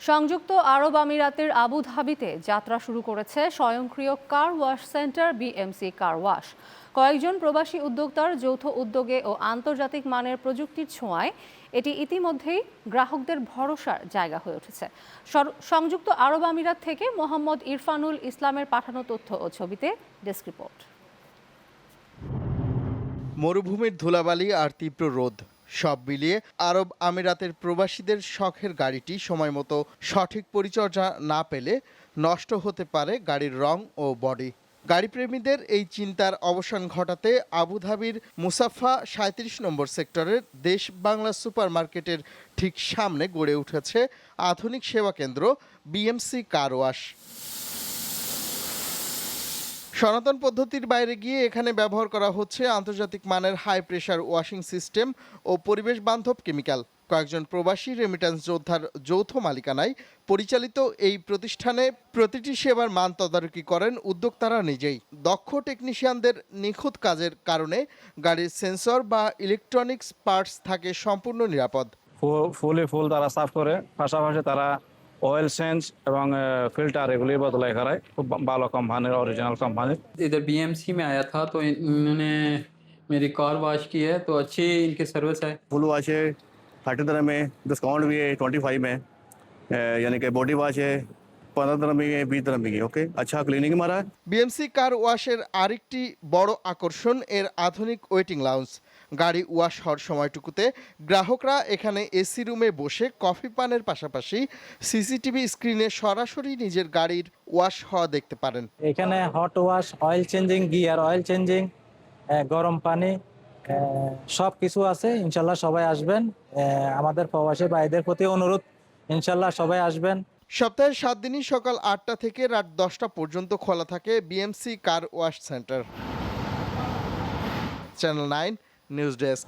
সংযুক্ত আরব আমিরাতের আবুধাবিতে যাত্রা শুরু করেছে স্বয়ংক্রিয় car wash centre BMC car wash. কয়েকজন প্রবাসী উদ্যোক্তার যৌথ উদ্যোগে ও আন্তর্জাতিক মানের প্রযুক্তির ছোঁয়ায় এটি ইতিমধ্যেই গ্রাহকদের ভরসার জায়গা হয়ে উঠেছে। সংযুক্ত আরব আমিরাত থেকে মোহাম্মদ ইরফানুল ইসলামের পাঠানো তথ্য ও ছবিতে ডেস্ক রিপোর্ট। মরুভূমির ধুলাবালি আর তীব্র রোদ সব মিলিয়ে আরব আমিরাতের প্রবাসীদের শখের গাড়িটি সময়মতো সঠিক পরিচর্যা না পেলে নষ্ট হতে পারে গাড়ির রং ও বডি। গাড়িপ্রেমীদের এই চিন্তার অবসান ঘটাতে আবুধাবির মুসাফা ৩৭ নম্বর সেক্টরের দেশ বাংলা সুপার মার্কেটের ঠিক সামনে গড়ে উঠেছে আধুনিক সেবা কেন্দ্র বিএমসি কার ওয়াশ। সনাতন পদ্ধতির বাইরে গিয়ে এখানে ব্যবহার করা হচ্ছে আন্তর্জাতিক মানের হাই প্রেশার ওয়াশিং সিস্টেম ও পরিবেশ বান্ধব কেমিক্যাল। কয়েকজন প্রবাসী রেমিট্যান্স যোদ্ধার যৌথ মালিকানায় পরিচালিত এই প্রতিষ্ঠানে প্রতিটি সেবার মান তদারকি করেন উদ্যোক্তারা নিজেই। দক্ষ টেকনিশিয়ানদের নিখুঁত কাজের কারণে গাড়ির সেন্সর বা ইলেকট্রনিক্স পার্টস থাকে সম্পূর্ণ নিরাপদ। ফুল তারা সাফ করে, পাশাপাশি তারা ऑयल चेंज এবং फिल्टर এগুলি বদলাই করায়। খুব ভালো কোম্পানির, ओरिजिनल कंपनी। इधर बीएमसी में आया था तो इन्होंने मेरी कार वॉश की है, तो अच्छी इनकी सर्विस है। फुल वॉश है 30 दिरहम में, डिस्काउंट भी है 25 में, यानी कि बॉडी वॉश है 15 दिरहम में, 20 दिरहम में। ओके, अच्छा क्लीनिंग हमारा। বিএমসি কার ওয়াশের আরেকটি বড় আকর্ষণ এর আধুনিক ওয়েটিং লাউঞ্জ। গাড়ি ওয়াশ হওয়ার সময়টুকুতে গ্রাহকরা এখানে এসি রুমে বসে কফি পানের পাশাপাশি সিসিটিভি স্ক্রিনে সরাসরি নিজের গাড়ির ওয়াশ হওয়া দেখতে পারেন। এখানে hot wash, oil changing, gear oil changing, গরম পানি সব কিছু আছে। ইনশাল্লাহ সবাই আসবেন। আমাদের প্রবাসী ভাইদের প্রতি অনুরোধ, ইনশাল্লাহ সবাই আসবেন। সপ্তাহে 7 দিনই সকাল 8টা থেকে রাত 10টা পর্যন্ত খোলা থাকে BMC car wash centre. Channel 9 news desk.